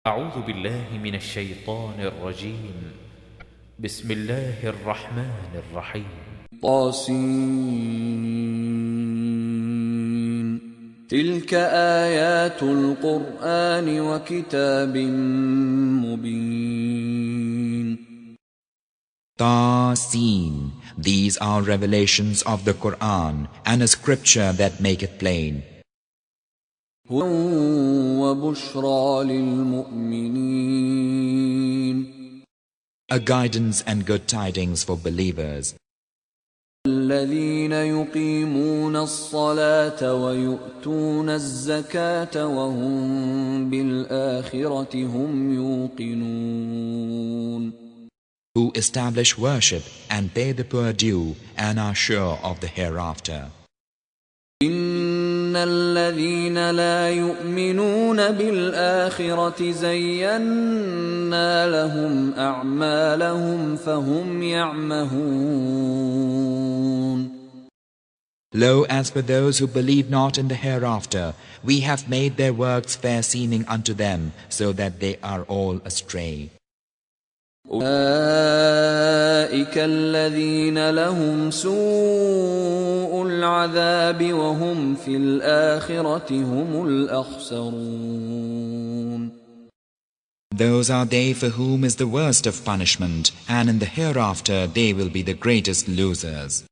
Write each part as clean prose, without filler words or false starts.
أعوذ بالله من الشيطان الرجيم. بسم الله الرحمن الرحيم. طاسين. تلك آيات القرآن وكتاب مبين. Tasin. These are revelations of the Quran and a scripture that make it plain. هدى وبشرى للمؤمنين. A guidance and good tidings for believers. الذين يقيمون الصلاة ويؤتون الزكاة وهم بالآخرة هم يوقنون. Who establish worship and pay the poor due and are sure of the hereafter. إن الذين لا يؤمنون بالآخرة زينا لهم أعمالهم فهم يعمهون. Lo, as for those who believe not in the hereafter, we have made their works fair seeming unto them, so that they are all astray. أولئك الذين لهم سوء العذاب وهم في الآخرة هم الأخسرون. Those are they for whom is the worst of punishment, and in the hereafter they will be the greatest losers.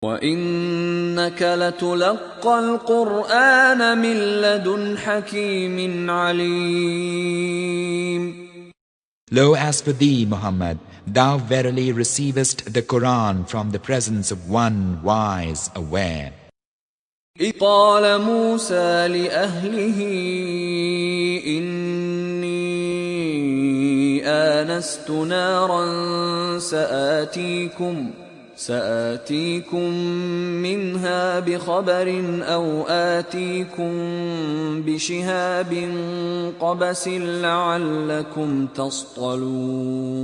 وَإِنَّكَ لَتُلَقَّى الْقُرْآنَ مِنْ لَدُنْ حَكِيمٍ عَلِيمٍ. Lo, as for thee, Muhammad, thou verily receivest the Quran from the presence of one wise, aware. إِذْ قَالَ مُوسَى لِأَهْلِهِ إِنِّي آنَسْتُ نَارًا سآتيكم منها بخبر أو آتيكم بشهاب قبس لعلكم تصطلون.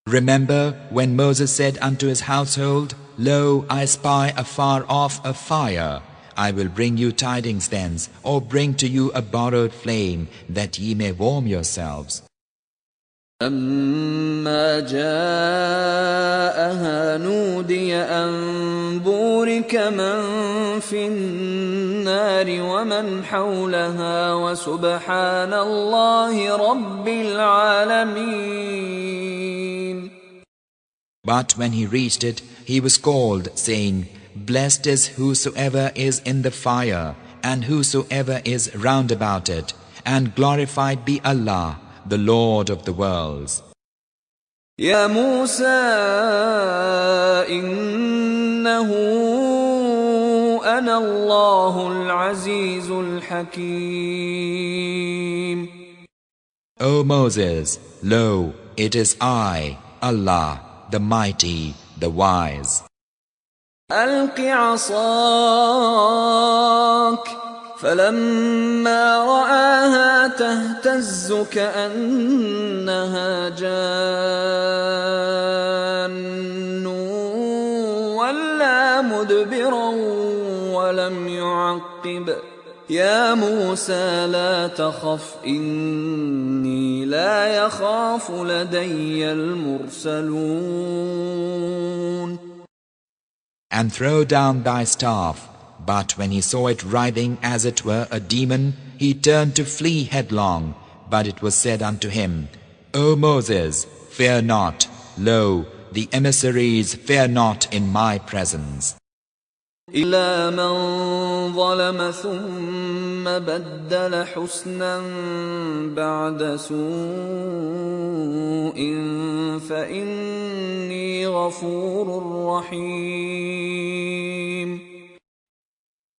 Remember when Moses said unto his household, Lo, I spy afar off a fire. I will bring you tidings thence, or bring to you a borrowed flame, that ye may warm yourselves. لما جاءها نودي أن بورك من في النار ومن حولها وسبحان الله رب العالمين. But when he reached it, he was called, saying, Blessed is whosoever is in the fire, and whosoever is round about it, and glorified be Allah, the Lord of the worlds. يا موسى إنه أنا الله العزيز الحكيم. O Moses, lo, it is I, Allah, the mighty, the wise. ألق عصاك فلما رآها تهتز كأنها جان ولا مدبرا ولم يعقب. يا موسى لا تخف إني لا يخاف لدي المرسلون. And throw down thy staff. But when he saw it writhing as it were a demon, he turned to flee headlong. But it was said unto him, O Moses, fear not. Lo, the emissaries fear not in my presence. إلا من ظلم ثم بدل حسنا بعد سوء فإني غفور رحيم.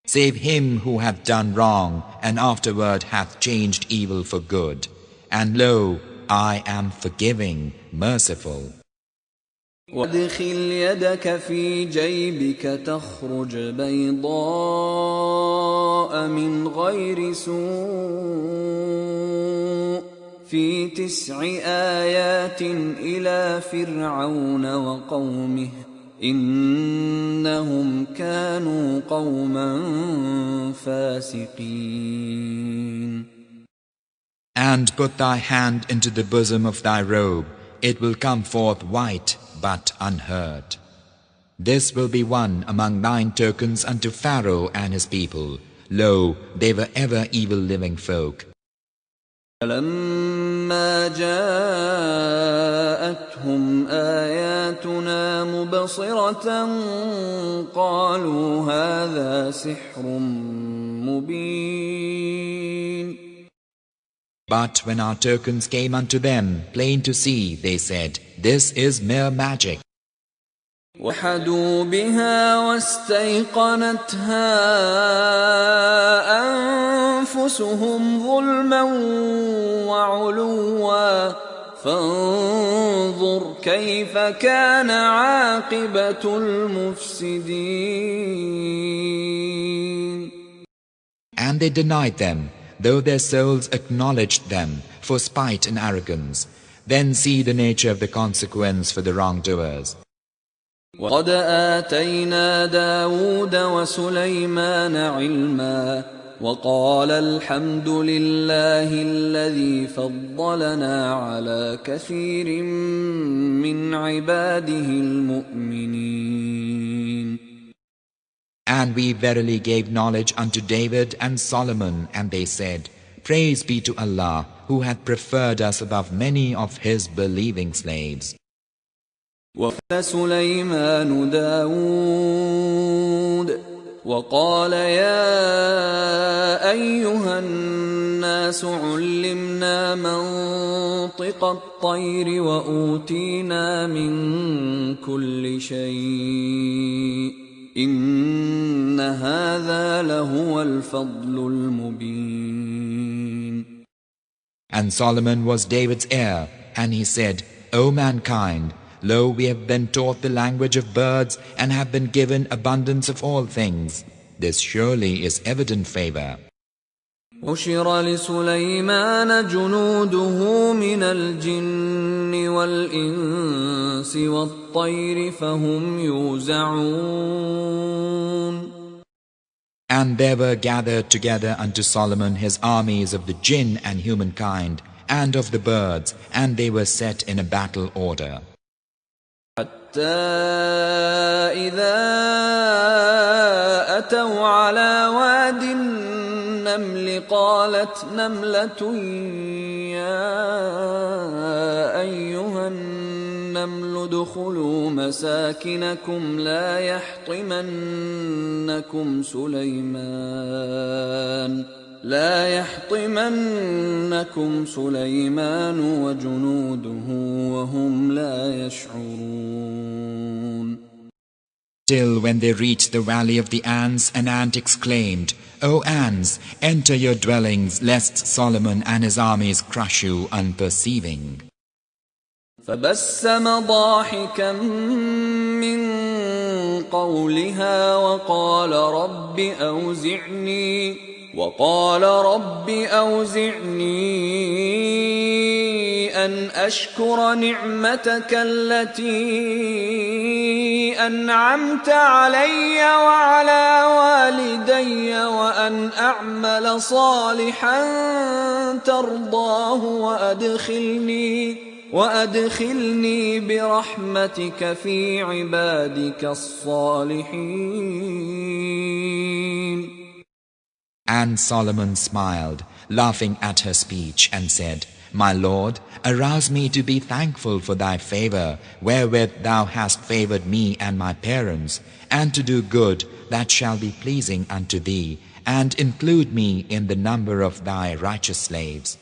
Save him who hath done wrong, and afterward hath changed evil for good. And lo, I am forgiving, merciful. وادخل يدك في جيبك تخرج بيضاء من غير سوء في 9 آيات إلى فرعون وقومه إنهم كانوا قوما فاسقين. And put thy hand into the bosom of thy robe, it will come forth white but unhurt. This will be one among 9 tokens unto Pharaoh and his people. Lo, they were ever evil living folk. فلما جاءتهم آياتنا مبصرة قالوا هذا سحر مبين. But when our tokens came unto them, plain to see, they said, This is mere magic. وحدوا بها واستيقنتها أنفسهم ظلما وعلوا فانظر كيف كان عاقبة المفسدين. And they denied them, though their souls acknowledged them, for spite and arrogance. Then see the nature of the consequence for the wrongdoers. وقد آتينا داود وسليمان علما وقال الحمد لله الذي فضلنا على كثير من عباده المؤمنين. And we verily gave knowledge unto David and Solomon, and they said, Praise be to Allah, who hath preferred us above many of his believing slaves. وقال سليمان داود وقال يا أيها الناس علمنا منطق الطير وأوتينا من كل شيء إن هذا لهو الفضل المبين. And Solomon was David's heir, and he said, O mankind, lo, we have been taught the language of birds and have been given abundance of all things. This surely is evident favor. حشر لسليمان جنوده من الجن والإنس والطير فهم يوزعون. And there were gathered together unto Solomon his armies of the jinn and humankind, and of the birds, and they were set in a battle order. حتى إذا أتوا على واد النمل قالت نملة يا أيها النمل ادخلوا مساكنكم لا يحطمنكم سليمان وجنوده وهم لا يشعرون. Till when they reached the valley of the ants, an ant exclaimed, O ants, enter your dwellings, lest Solomon and his armies crush you unperceiving. فبسم ضاحكا من قولها وقال رب أوزعني أن أشكر نعمتك التي أنعمت علي وعلى والدي وأن أعمل صالحا ترضاه وأدخلني برحمتك في عبادك الصالحين. And Solomon smiled, laughing at her speech, and said, My Lord, arouse me to be thankful for thy favor, wherewith thou hast favored me and my parents, and to do good that shall be pleasing unto thee, and include me in the number of thy righteous slaves.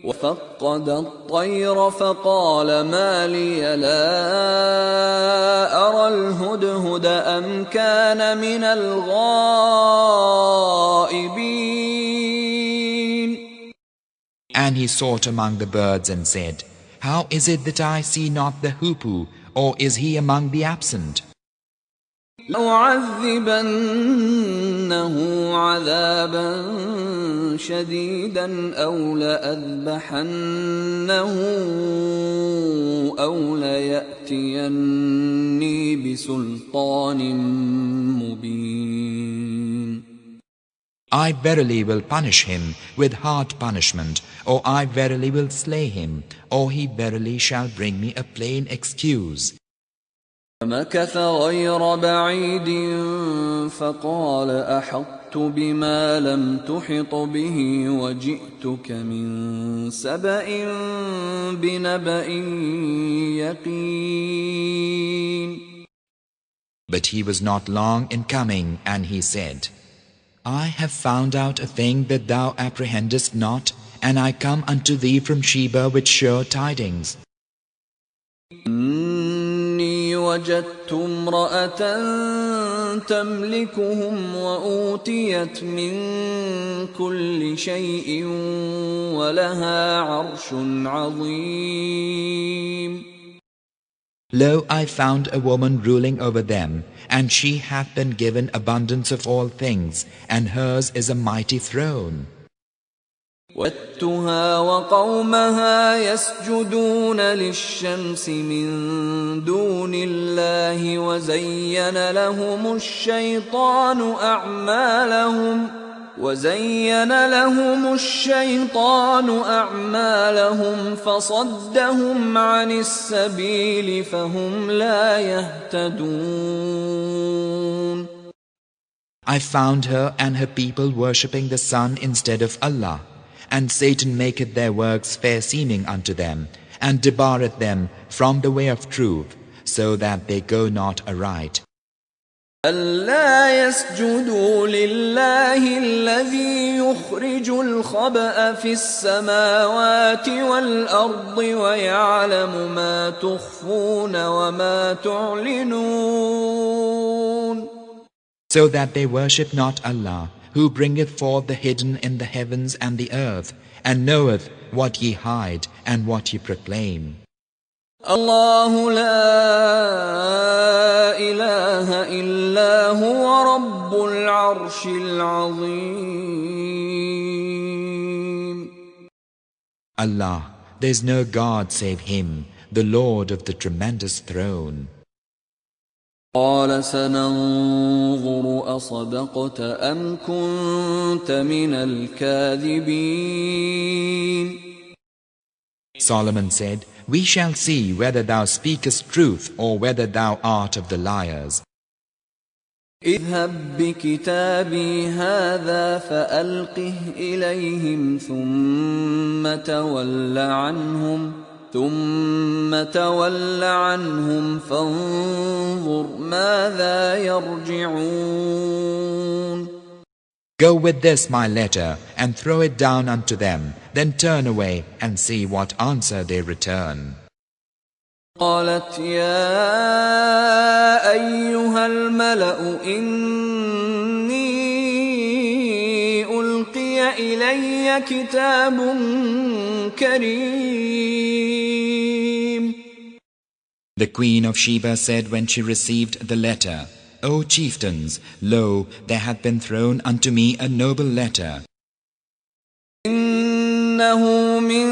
وفقد الطير فقال ما لي لا أرى الهدهد أم كان من الغائبين. And he sought among the birds and said, How is it that I see not the hoopoe, or is he among the absent? لأعذبنه عذابا شديدا أو لأذبحنه أو ليأتيني بسلطان مبين. I verily will punish him with hard punishment, or I verily will slay him, or he verily shall bring me a plain excuse. فمكث غير بعيد فقال أحطت بما لم تحط به وجئتك من سبأ بنبأ يقين. But he was not long in coming, and he said, I have found out a thing that thou apprehendest not, and I come unto thee from Sheba with sure tidings. إني وجدت امرأة تملكهم وأوتيت من كل شيء ولها عرش عظيم. Lo, I found a woman ruling over them, and she hath been given abundance of all things, and hers is a mighty throne. وجدتها وقومها يسجدون للشمس من دون الله وزين لهم الشيطان أعمالهم فصدهم عن السبيل فهم لا يهتدون. I found her and her people worshipping the sun instead of Allah, and Satan maketh their works fair-seeming unto them, and debarreth them from the way of truth, so that they go not aright. ألا يسجدوا لله الذي يخرج الخبأ في السماوات والأرض ويعلم ما تخفون وما تعلنون. So that they worship not Allah, who bringeth forth the hidden in the heavens and the earth, and knoweth what ye hide and what ye proclaim. الله لا إله إلا هو رب العرش العظيم. Allah, there is no God save Him, the Lord of the tremendous throne. قال سننظر أصدقت أم كنت من الكاذبين. Solomon said, We shall see whether thou speakest truth or whether thou art of the liars. اذهب بكتابي هذا فألقه إليهم ثم تول عنهم فانظر ماذا يرجعون. Go with this my letter, and throw it down unto them, then turn away and see what answer they return. قالت يا أيها الملأ إني ألقي إلي كتاب كريم. The queen of Sheba said when she received the letter, O chieftains, lo, there hath been thrown unto me a noble letter. إنه من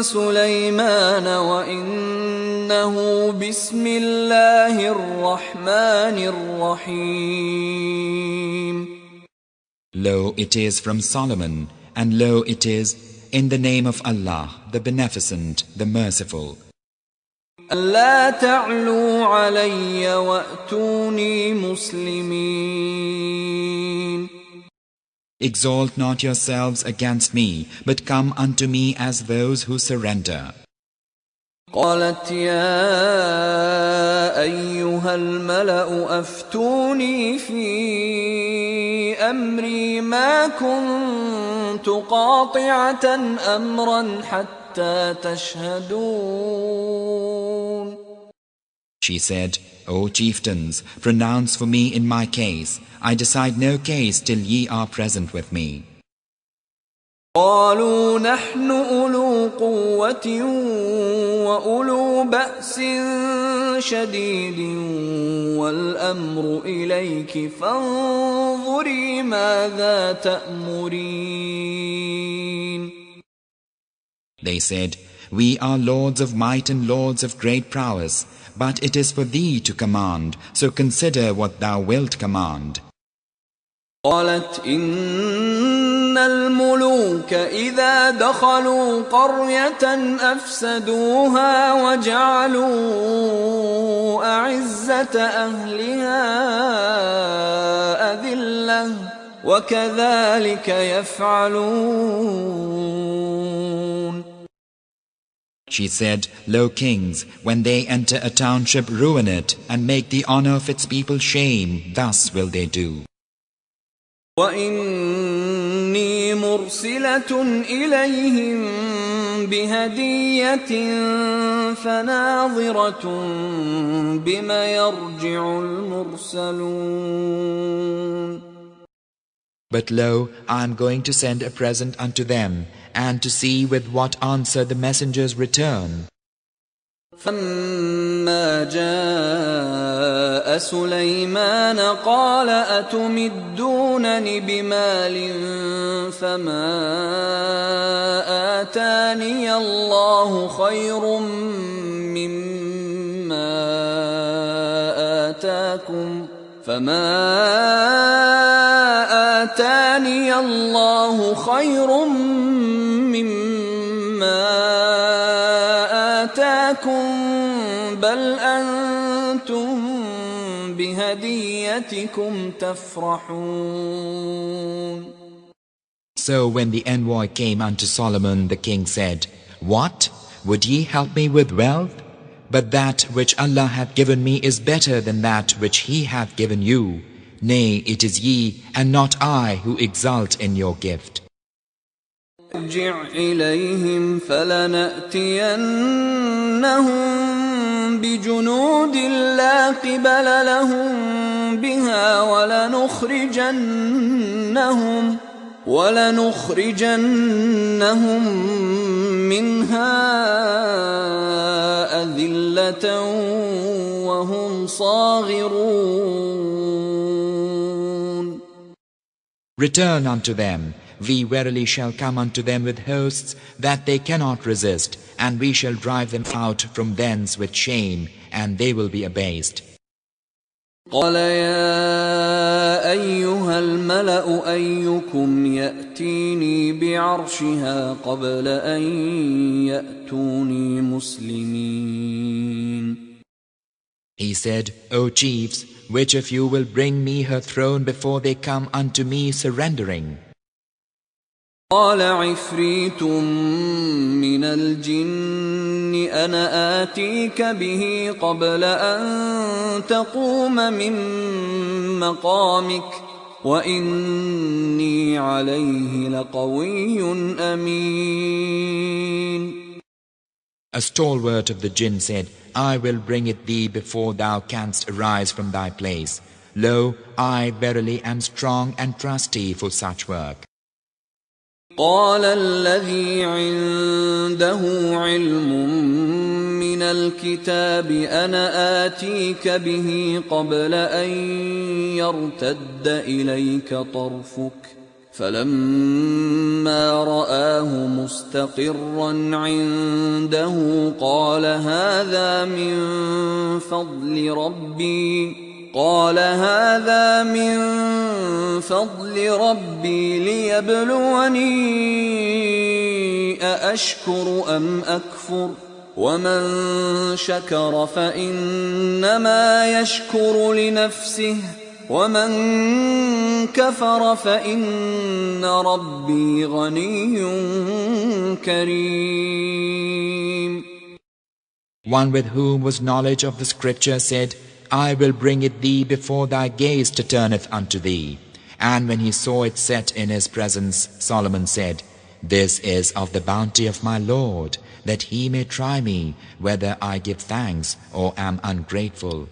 سليمان وإنه بسم الله الرحمن الرحيم. Lo, it is from Solomon, and lo, it is in the name of Allah, the Beneficent, the Merciful. ألا تعلوا علي وأتوني مسلمين. Exalt not yourselves against me, but come unto me as those who surrender. قالت يا أيها الملأ أفتوني في أمري ما كنت قاطعة أمرا حتى تشهدون. She said, O chieftains, pronounce for me in my case. I decide no case till ye are present with me. قالوا نحن أولو قوة وأولو بأس شديد والأمر إليك فانظري ماذا تأمرين. They said, We are lords of might and lords of great prowess, but it is for thee to command, so consider what thou wilt command. قالت إن الملوك إذا دخلوا قرية أفسدوها وجعلوا أعزة أهلها أذلة وكذلك يفعلون. She said, Lo kings, when they enter a township, ruin it, and make the honor of its people shame. Thus will they do. وَإِنِّي مُرْسِلَةٌ إِلَيْهِمْ بِهَدِيَّةٍ فَنَاظِرَةٌ بِمَ يَرْجِعُ الْمُرْسَلُونَ. But lo, I am going to send a present unto them, and to see with what answer the messengers return. فَلَمَّا جَاءَ سُلَيْمَانَ قَالَ أَتُمِدُّونَنِ بِمَالٍ فَمَا آتَانِيَ اللَّهُ خَيْرٌ مِّمَّا آتَاكُمْ بل أنتم بهديتكم تفرحون. So when the envoy came unto Solomon, the king said, What? Would ye help me with wealth? But that which Allah hath given me is better than that which He hath given you. Nay, it is ye, and not I, who exult in your gift. ارجع إليهم فلنأتينهم بجنود لا قبل لهم بها ولنخرجنهم منها أذلة وهم صاغرون. Return unto them. We verily shall come unto them with hosts that they cannot resist, and we shall drive them out from thence with shame, and they will be abased. قال يا أيها الملأ أيكم يأتيني بعرشها قبل أن يأتوني مسلمين. He said, O chiefs, which of you will bring me her throne before they come unto me surrendering? قال عفريت من الجن أنا آتيك به قبل أن تقوم من مقامك وإني عليه لقوي أمين. A stalwart of the jinn said, I will bring it thee before thou canst arise from thy place. Lo, I verily am strong and trusty for such work. قال الذي عنده علم من الكتاب أنا آتيك به قبل أن يرتد إليك طرفك فلما رآه مستقرا عنده قال هذا من فضل ربي ليبلوني أأشكر أم أكفر ومن شكر فإنما يشكر لنفسه ومن كفر فإن ربي غني كريم. One with whom was knowledge of the scripture said, I will bring it thee before thy gaze turneth unto thee. And when he saw it set in his presence, Solomon said, This is of the bounty of my Lord, that he may try me, whether I give thanks or am ungrateful.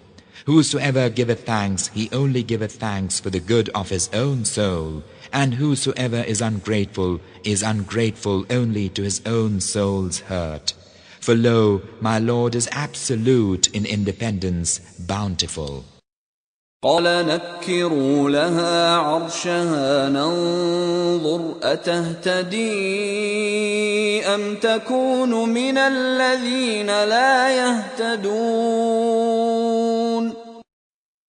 Whosoever giveth thanks, he only giveth thanks for the good of his own soul. And whosoever is ungrateful only to his own soul's hurt. For lo, my Lord is absolute in independence, bountiful. قال نكروا لها عرشها ننظر أتهتدي أم تكون من الذين لا يهتدون.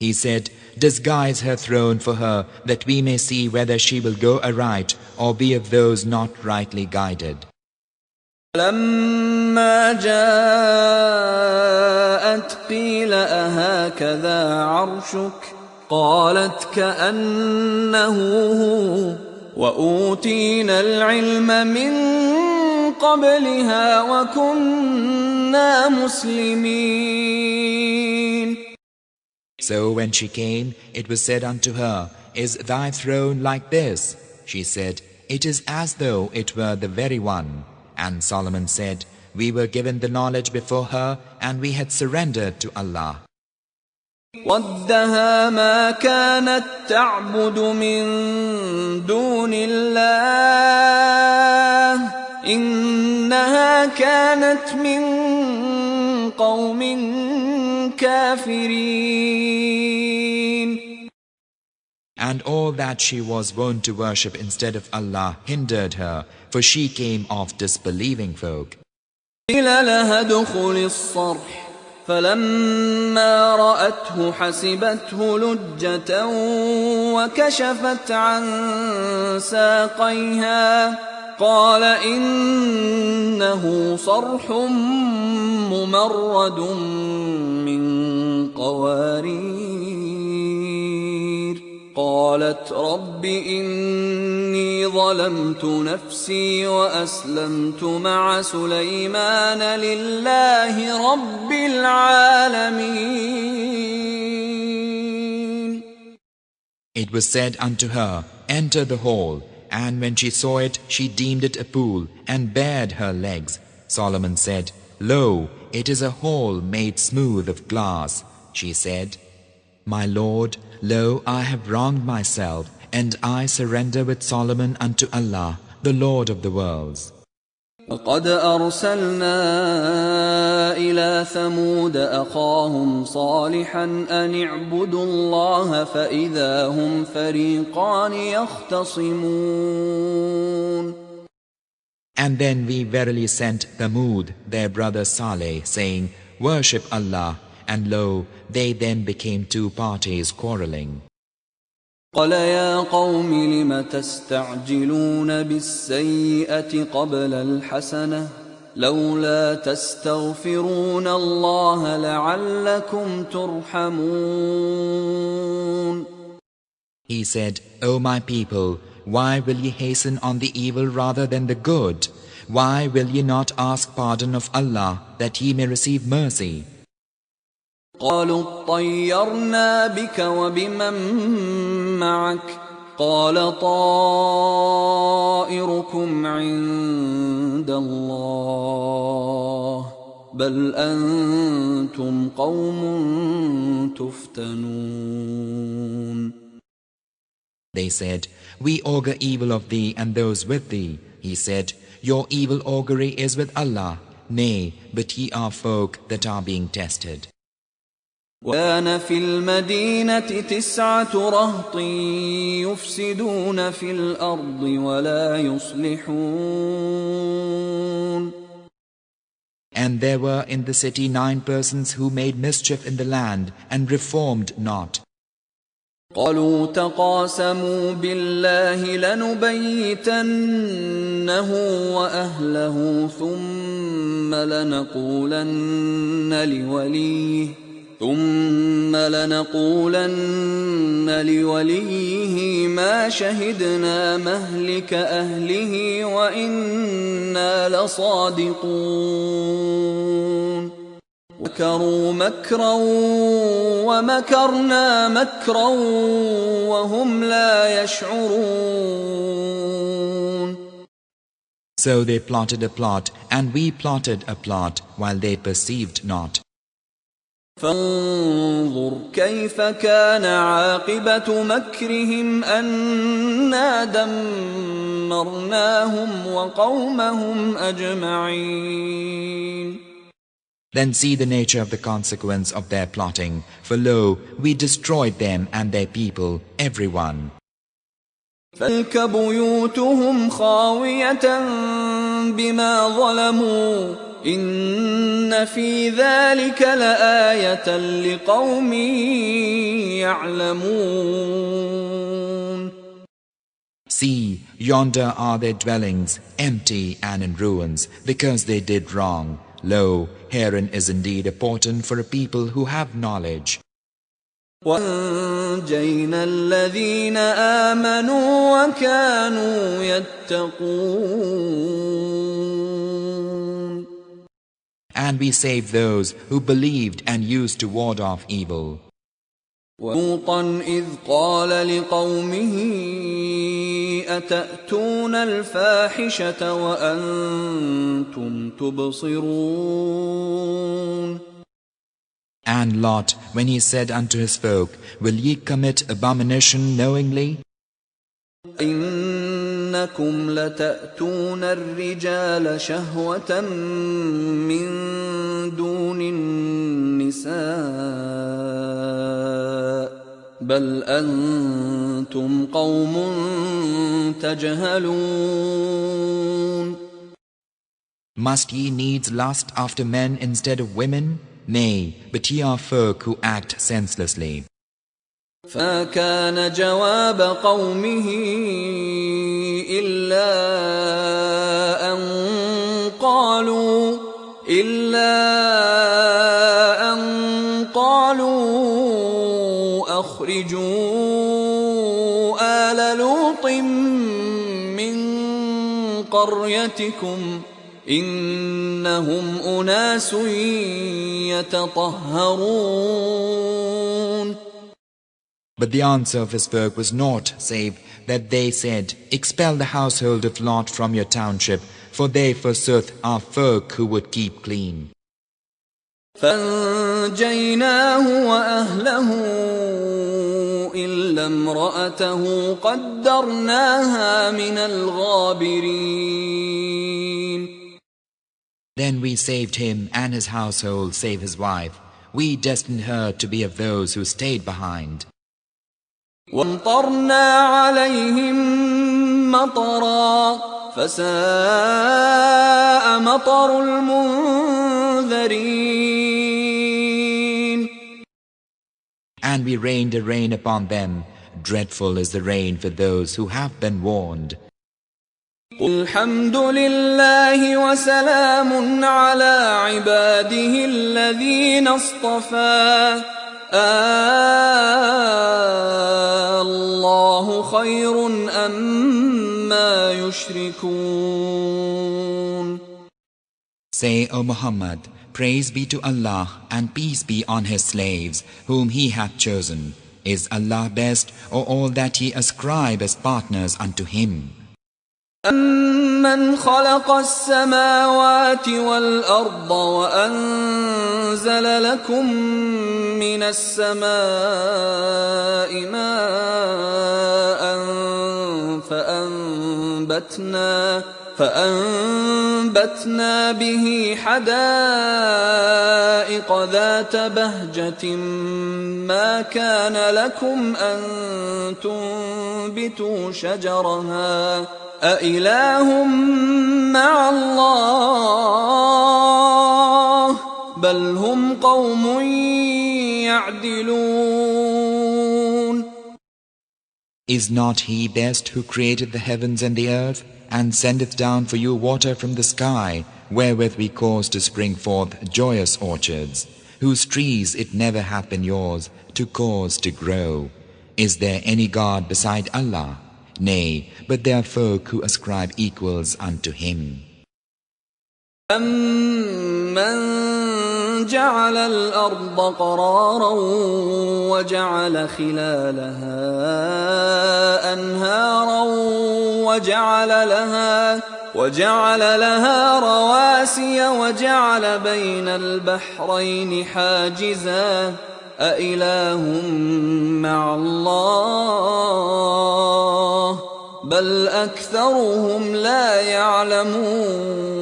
He said, disguise her throne for her, that we may see whether she will go aright or be of those not rightly guided. لما جاءت قيل أهكذا عرشك قالت كأنه هو وأوتينا العلم من قبلها وكنا مسلمين. So when she came, it was said unto her, is thy throne like this? She said, it is as though it were the very one. And Solomon said, we were given the knowledge before her, and we had surrendered to Allah. وَدَّهَا مَا كَانَتْ تَعْبُدُ مِن دُونِ اللَّهِ إِنَّهَا كَانَتْ مِن قَوْمٍ كَافِرِينَ. And all that she was wont to worship instead of Allah hindered her, for she came of disbelieving folk. قِيلَ لَهَا ادْخُلِي الصَّرْحَ فَلَمَّا رَأَتْهُ حَسِبَتْهُ لُجَّةً وَكَشَفَتْ عَن سَاقَيْهَا قَالَ إِنَّهُ صَرْحٌ مُمَرَّدٌ مِّن قَوَارِيرَ قالت رب إني ظلمت نفسي وأسلمت مع سليمان لله رب العالمين. It was said unto her, enter the hall. And when she saw it, she deemed it a pool and bared her legs. Solomon said, lo, it is a hall made smooth of glass. She said, my Lord, lo, I have wronged myself, and I surrender with Solomon unto Allah, the Lord of the worlds. وقد أرسلنا إلى ثمود أخاهم صالحا أن اعبدوا الله فإذا هم فريقان يختصمون. And then we verily sent Thamud, their brother Saleh, saying, worship Allah. And lo, they then became two parties quarreling. قال يا قوم لم تستعجلون بالسيئة قبل الحسنة لولا تستغفرون الله لعلكم ترحمون. He said, O my people, why will ye hasten on the evil rather than the good? Why will ye not ask pardon of Allah that ye may receive mercy? قالوا اطيرنا بك وبمن معك قال طائركم عند الله بل أنتم قوم تفتنون. They said, we augur evil of thee and those with thee. He said, your evil augury is with Allah. Nay, but ye are folk that are being tested. وكان في المدينة 9 رهط يفسدون في الأرض ولا يصلحون. And there were in the city 9 persons who made mischief in the land and reformed not. قالوا تقاسموا بالله لنبيتنه وأهله ثم لنقولن لوليه ما شهدنا مهلك أهله وإنا لصادقون. مكروا مكرا ومكرنا مكرا وهم لا يشعرون. So they plotted a plot, and we plotted a plot, while they perceived not. فانظر كيف كان عاقبة مكرهم أنا دمرناهم وقومهم أجمعين. Then see the nature of the consequence of their plotting, for lo, we destroyed them and their people, everyone. فَتِلْكَ بُيُوتُهُمْ خَاوِيَةً بِمَا ظَلَمُوا إن في ذلك لآية لقوم يعلمون. See, yonder are their dwellings, empty and in ruins, because they did wrong. Lo, herein is indeed a portent for a people who have knowledge. وَأَنْجَيْنَا الَّذِينَ آمَنُوا وَكَانُوا يَتَّقُونَ. And we saved those who believed and used to ward off evil. وَلُوطًا إِذْ قَالَ لِقَوْمِهِ أَتَأْتُونَ الْفَاحِشَةَ وَأَنْتُمْ تُبْصِرُونَ. And Lot, when he said unto his folk, Will ye commit abomination knowingly? إِنَّكُمْ لَتَأْتُونَ الرِّجَالَ شَهْوَةً مِّن دُونِ النِّسَاءِ بَلْ أَنْتُمْ قَوْمٌ تَجْهَلُونَ. Must ye needs lust after men instead of women? Nay, but ye are folk who act senselessly. فَكَانَ جَوَابَ قَوْمِهِ إِلَّا أَنْ قَالُوا أَخْرِجُوا آلَ لُوطٍ مِّن قَرْيَتِكُمْ إِنَّهُمْ أُنَاسٌ يَتَطَهَّرُونَ. But the answer of his folk was naught save that they said, Expel the household of Lot from your township, for they forsooth are folk who would keep clean. فَأَنْجَيْنَاهُ وَأَهْلَهُ إِلَّا امْرَأَتَهُ قَدَّرْنَاهَا مِنَ الْغَابِرِينَ. Then we saved him and his household save his wife. We destined her to be of those who stayed behind. وَأَمْطَرْنَا عَلَيْهِمْ مَطَرًا فَسَاءَ مَطَرُ الْمُنذَرِينَ. And we rained a rain upon them. Dreadful is the rain for those who have been warned. الحمد لله وسلام على عباده الذين اصطفى الله خير أما يشركون. Say, O Muhammad, praise be to Allah and peace be on His slaves, whom He hath chosen. Is Allah best, or all that ye ascribe as partners unto Him? أَمَّنْ خَلَقَ السَّمَاوَاتِ وَالْأَرْضَ وَأَنزَلَ لَكُم مِّنَ السَّمَاءِ مَاءً فَأَنبَتْنَا بِهِ حَدَائِقَ ذَاتَ بَهْجَةٍ مَا كَانَ لَكُمْ أَن تُنبِتُوا شَجَرَهَا أَإِلَٰهٌ مَّعَ اللَّهِ بَلْ هُمْ قَوْمٌ يَعْدِلُونَ. Is not He best who created the heavens and the earth, and sendeth down for you water from the sky, wherewith we cause to spring forth joyous orchards, whose trees it never hath been yours to cause to grow? Is there any God beside Allah? Nay, but there are folk who ascribe equals unto Him. أَمَّنْ جَعَلَ الْأَرْضَ قَرَارًا وَجَعَلَ خِلَالَهَا أَنْهَارًا وَجَعَلَ لَهَا رَوَاسِيَ وَجَعَلَ بَيْنَ الْبَحْرَيْنِ حَاجِزًا أَإِلَٰهٌ مَّعَ اللَّهِ بَلْ أَكْثَرُهُمْ لَا يَعْلَمُونَ.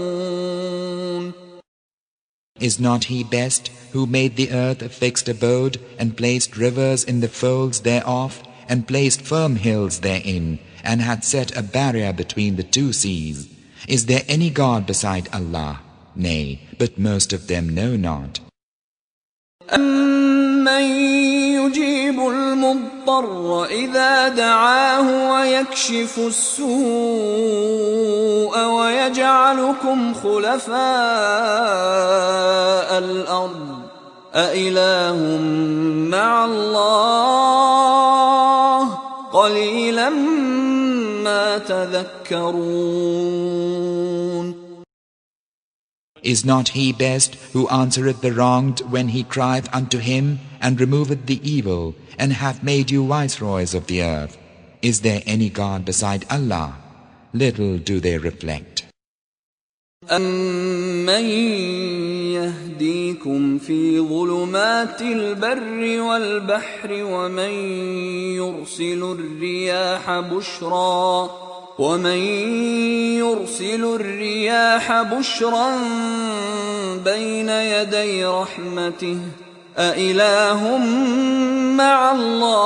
Is not He best who made the earth a fixed abode, and placed rivers in the folds thereof, and placed firm hills therein, and hath set a barrier between the two seas? Is there any God beside Allah? Nay, but most of them know not. أَمَّن يُجِيبُ الْمُضْطَرَّ إِذَا دَعَاهُ وَيَكْشِفُ السُّوءَ وَيَجْعَلُكُمْ خُلَفَاءَ الْأَرْضِ أَإِلَٰهٌ مَّعَ اللَّهِ قَلِيلًا مَّا تَذَكَّرُونَ. Is not he best who answereth the wronged when he crieth unto him, and removeth the evil, and hath made you viceroys of the earth? Is there any God beside Allah? Little do they reflect. أَمَّن يَهْدِيكُمْ فِي ظُلُمَاتِ الْبَرِّ وَالْبَحْرِ وَمَن يُرْسِلُ الرِّيَاحَ بُشْرًا بَيْنَ يَدَيْ رَحْمَتِهِ أَإِلَٰهٌ مَّعَ اللَّهِ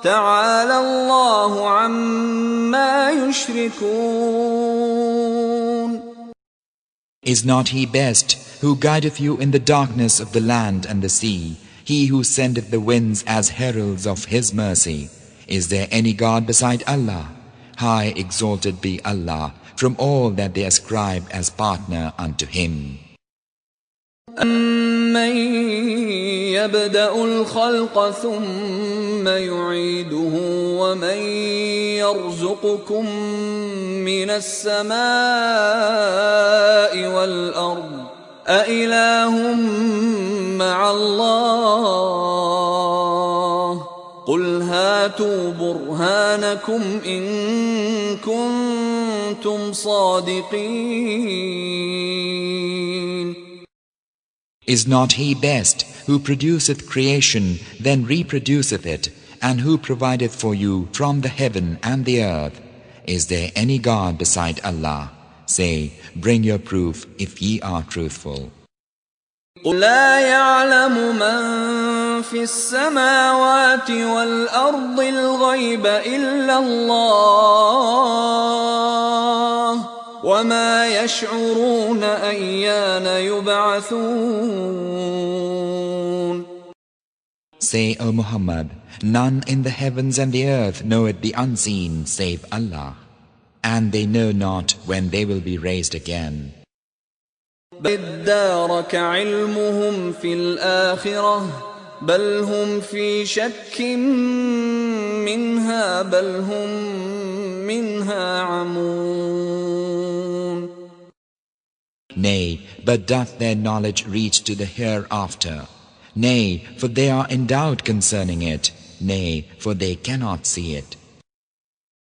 تَعَالَى اللَّهُ عَمَّا يُشْرِكُونَ. Is not he best who guideth you in the darkness of the land and the sea, he who sendeth the winds as heralds of his mercy? Is there any God beside Allah? High exalted be Allah from all that they ascribe as partner unto him. أَمَّن يَبْدَأُ الْخَلْقَ ثُمَّ يُعِيدُهُ وَمَن يَرْزُقُكُم مِّنَ السَّمَاءِ وَالْأَرْضِ أَإِلَٰهٌ مَّعَ اللَّهِ قُلْ هَاتُوا بُرْهَانَكُمْ إِن كُنتُمْ صَادِقِينَ. Is not he best who produceth creation, then reproduceth it, and who provideth for you from the heaven and the earth? Is there any God beside Allah? Say, bring your proof if ye are truthful. قُل لَّا يَعْلَمُ مَن فِي السَّمَاوَاتِ وَالْأَرْضِ الْغَيْبَ إِلَّا اللَّهُ وَمَا يَشْعُرُونَ أَيَّانَ يُبْعَثُونَ. Say, O Muhammad, none in the heavens and the earth knoweth the unseen save Allah, and they know not when they will be raised again. بَلِ ادَّارَكَ عِلْمُهُمْ فِي الْآخِرَةِ بَلْ هُمْ فِي شَكٍّ مِّنْهَا بَلْ هُمْ مِنْهَا عَمُونَ. Nay, but doth their knowledge reach to the hereafter? Nay, for they are in doubt concerning it. Nay, for they cannot see it.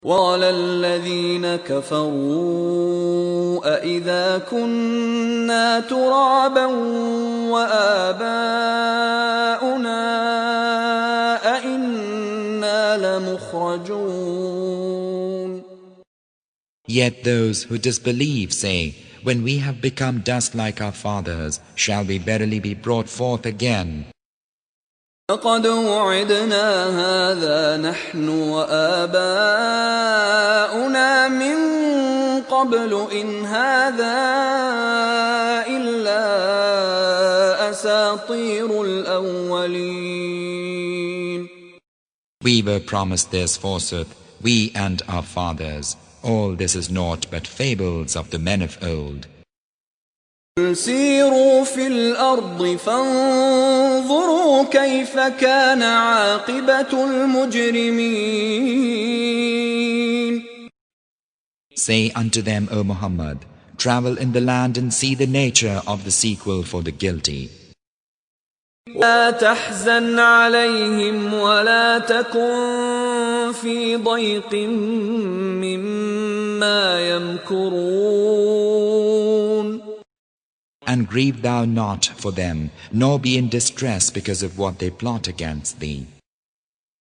وَقَالَ الَّذِينَ كَفَرُوا أَإِذَا كُنَّا تُرَابًا وَآبَاؤُنَا أَإِنَّا لَمُخْرَجُونَ. Yet those who disbelieve say, when we have become dust like our fathers, shall we verily be brought forth again? لَقَدْ وُعِدْنَا هَٰذَا نَحْنُ وَآبَاؤُنَا مِن قَبْلُ إِنْ هَٰذَا إِلَّا أَسَاطِيرُ الْأَوَّلِينَ. We were promised this forsooth, we and our fathers. All this is naught but fables of the men of old. سِيرُوا فِي الْأَرْضِ فَانظُرُوا كَيْفَ كَانَ عَاقِبَةُ الْمُجْرِمِينَ. Say unto them, O Muhammad, travel in the land and see the nature of the sequel for the guilty. لا تحزن عليهم ولا تكن في ضيق مما يمكرون. And grieve thou not for them, nor be in distress because of what they plot against thee.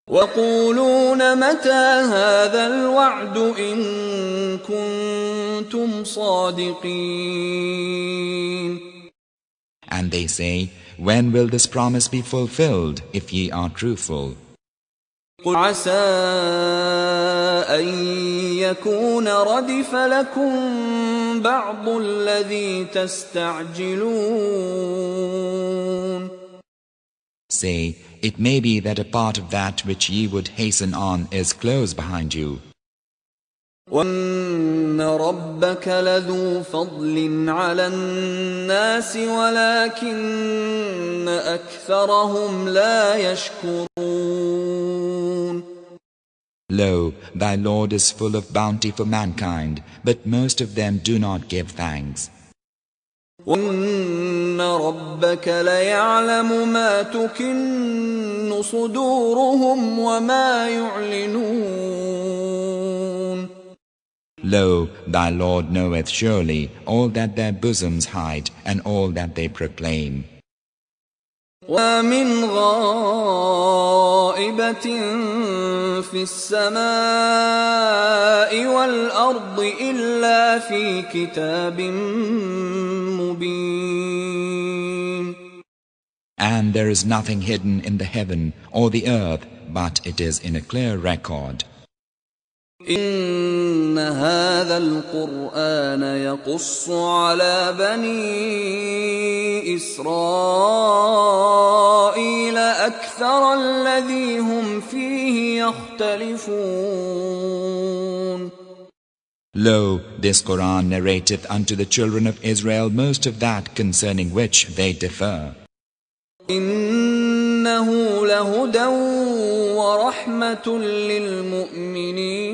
وَيَقُولُونَ مَتَى هَذَا الْوَعْدُ إِن كُنتُمْ صَادِقِينَ. And they say, when will this promise be fulfilled, if ye are truthful? قل عسى أن يكون ردف لكم بعض الذي تستعجلون. Say, it may be that a part of that which ye would hasten on is close behind you. وَإِنَّ رَبَّكَ لَذُو فَضْلٍ عَلَى النَّاسِ وَلَكِنَّ أَكْثَرَهُمْ لَا يَشْكُرُونَ. Lo, thy Lord is full of bounty for mankind, but most of them do not give thanks. وَإِنَّ رَبَّكَ لَيَعْلَمُ مَا تُكِنُّ صُدُورُهُمْ وَمَا يُعْلِنُونَ. Lo, thy Lord knoweth surely all that their bosoms hide and all that they proclaim. وَمِنْ غَائِبَةٍ فِي السَّمَاءِ وَالْأَرْضِ إِلَّا فِي كِتَابٍ مُبِينٍ. And there is nothing hidden in the heaven or the earth, but it is in a clear record. إِنَّ هَذَا الْقُرْآنَ يَقُصُّ عَلَى بَنِي إِسْرَائِيلَ أَكْثَرَ الَّذِي هُمْ فِيهِ يَخْتَلِفُونَ. Lo, this Quran narrateth unto the children of Israel most of that concerning which they differ. إِنَّهُ لَهُدًى وَرَحْمَةٌ لِّلْمُؤْمِنِينَ.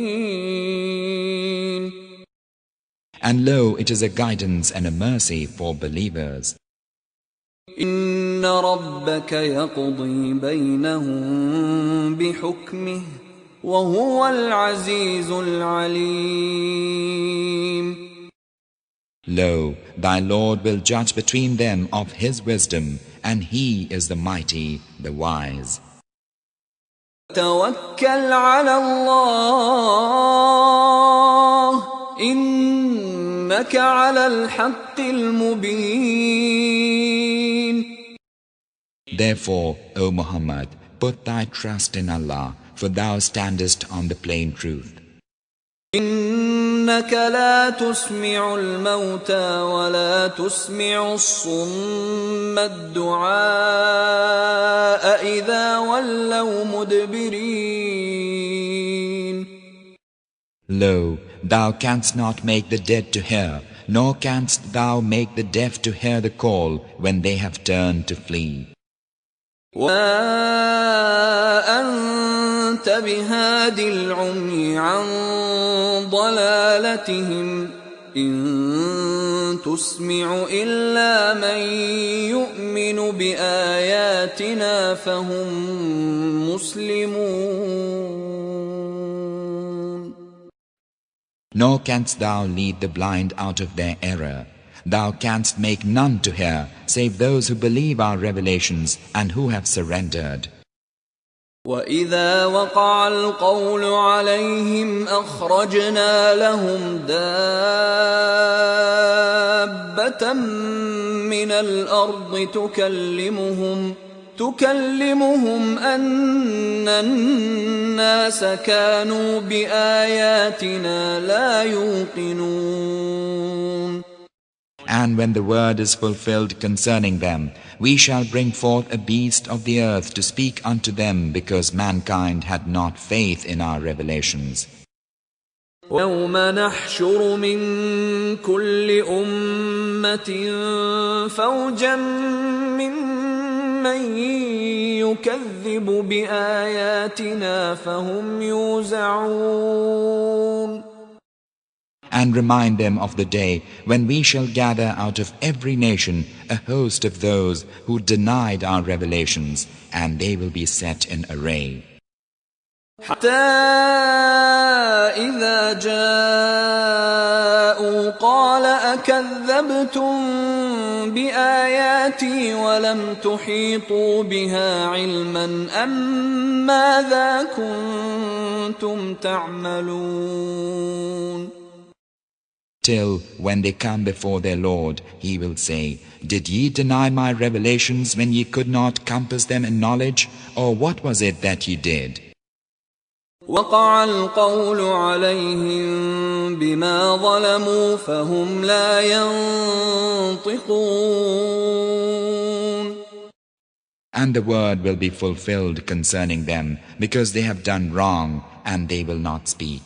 And lo, it is a guidance and a mercy for believers. إِنَّ رَبَّكَ يَقْضِي بَيْنَهُم بِحُكْمِهِ وَهُوَ الْعَزِيزُ الْعَلِيمُ. Lo, thy Lord will judge between them of his wisdom, and he is the mighty, the wise. توكل على الله إنك على الحق المبين. Therefore, O Muhammad, put thy trust in Allah, for thou standest on the plain truth. إنك لا تسمع الموتى ولا تسمع الصم الدعاء إذا ولوا مدبرين. Lo, thou canst not make the dead to hear, nor canst thou make the deaf to hear the call when they have turned to flee. وَمَا أَنْتَ بِهَادِ الْعُمْيِ عَنْ ضَلَالَتِهِمْ إِن تُسْمِعُ إِلَّا مَنْ يُؤْمِنُ بِآيَاتِنَا فَهُمْ مُسْلِمُونَ. Nor canst thou lead the blind out of their error. Thou canst make none to hear, save those who believe our revelations and who have surrendered. وَإِذَا وَقَعَ الْقَوْلُ عَلَيْهِمْ أَخْرَجْنَا لَهُمْ دَابَّةً مِّنَ الْأَرْضِ تُكَلِّمُهُمْ أَنَّ النَّاسَ كَانُوا بِآيَاتِنَا لَا يُوقِنُونَ. And when the word is fulfilled concerning them, we shall bring forth a beast of the earth to speak unto them, because mankind had not faith in our revelations. يَوْمَ نَحْشُرُ مِنْ كُلِّ أُمَّةٍ فَوْجًا مِّمَّن يُكَذِّبُ بِآيَاتِنَا فَهُمْ يُوزَعُونَ. And remind them of the day when we shall gather out of every nation a host of those who denied our revelations, and they will be set in array. حتى إذا جاءوا قال أكذبتم بآياتي ولم تحيطوا بها علما أم ماذا كنتم تعملون. Till when they come before their Lord, he will say, Did ye deny my revelations when ye could not compass them in knowledge? Or what was it that ye did? وقع القول عليهم بما ظلموا فهم لا ينطقون. And the word will be fulfilled concerning them, because they have done wrong, and they will not speak.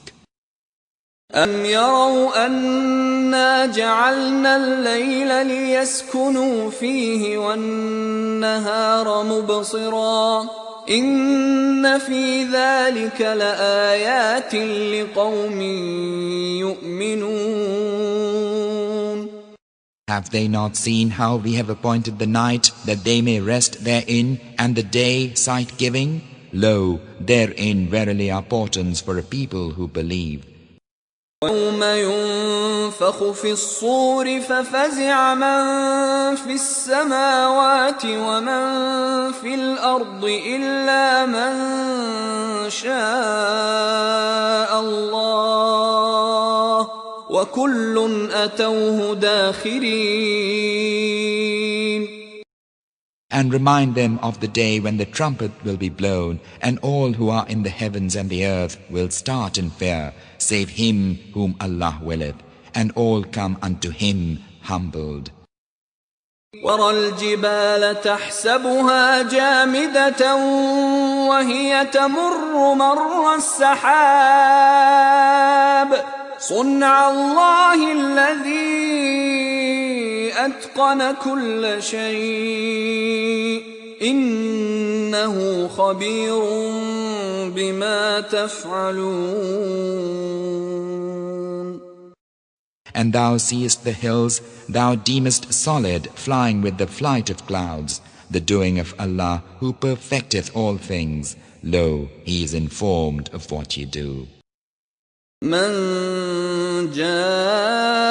أَلَمْ يَرَوْا أَنَّا جَعَلْنَا اللَّيْلَ لِيَسْكُنُوا فِيهِ وَالنَّهَارَ مُبْصِرًا إِنَّ فِي ذَلِكَ لَآيَاتٍ لِقَوْمٍ يُؤْمِنُونَ. Have they not seen how we have appointed the night that they may rest therein, and the day sight-giving? Lo, therein verily are portents for a people who believe. يوم ينفخ في الصور ففزع من في السماوات ومن في الأرض إلا من شاء الله وكل أتوه داخرين. And remind them of the day when the trumpet will be blown, and all who are in the heavens and the earth will start in fear, save him whom Allah willeth, and all come unto him humbled. وَرَى الْجِبَالَ تَحْسَبُهَا جَامِدَةً وَهِيَ تَمُرُّ مَرَّ السَّحَابِ صُنْعَ اللَّهِ الَّذِي أَتْقَنَ كُلَّ شَيْءٍ إِنَّهُ خَبِيرٌ بِمَا تَفْعَلُونَ. And thou seest the hills, thou deemest solid, flying with the flight of clouds, the doing of Allah, who perfecteth all things. Lo, He is informed of what ye do. من جاء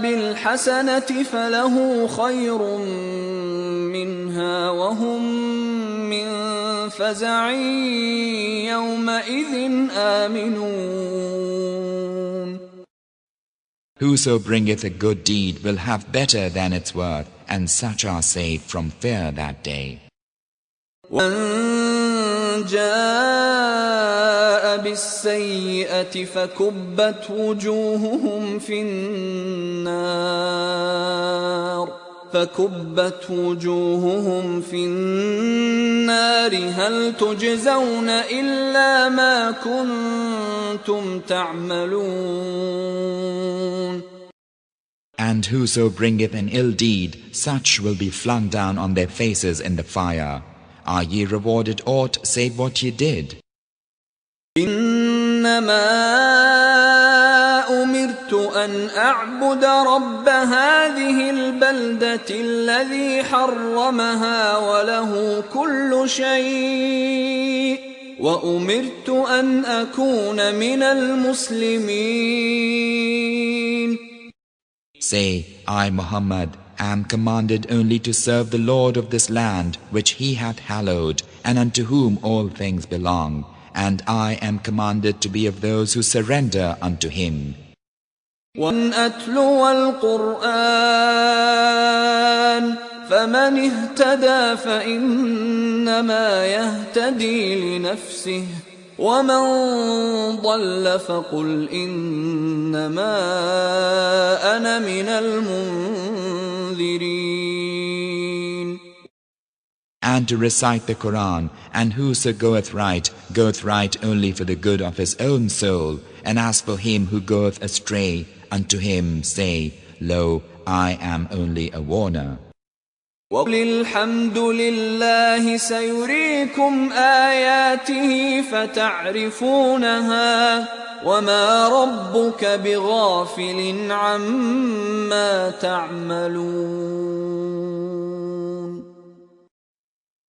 بالحسنة فله خير منها وهم من فزع يومئذ آمنون. Whoso bringeth a good deed will have better than its worth, and such are saved from fear that day. ومن جاء بالسيئة فكبت وجوههم في النار هل تجزون إلا ما كنتم تعملون. And whoso bringeth an ill deed, such will be flung down on their faces in the fire. Are ye rewarded aught save what ye did? إنما أمرت أن أعبد رب هذه البلدة الذي حرمها وله كل شيء وأمرت أن أكون من المسلمين. Say, I, Muhammad, am commanded only to serve the Lord of this land which He hath hallowed, and unto whom all things belong, and I am commanded to be of those who surrender unto Him. وَأَنْ أَتْلُوَ الْقُرْآنَ فَمَنِ اهْتَدَى فَإِنَّمَا يَهْتَدِي لِنَفْسِهِ وَمَنْ ضَلَّ فَقُلْ إِنَّمَا أَنَا مِنَ الْمُنذِرِينَ. And to recite the Quran, and whoso goeth right only for the good of his own soul, and as for him who goeth astray, unto him say, Lo, I am only a warner. وَقُلِ الْحَمْدُ لِلَّهِ سَيُرِيكُمْ آيَاتِهِ فَتَعْرِفُونَهَا وَمَا رَبُّكَ بِغَافِلٍ عَمَّا تَعْمَلُونَ.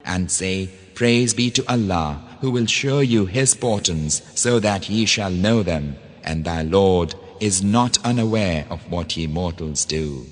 And say, Praise be to Allah, who will show you His portents, so that ye shall know them, and thy Lord is not unaware of what ye mortals do.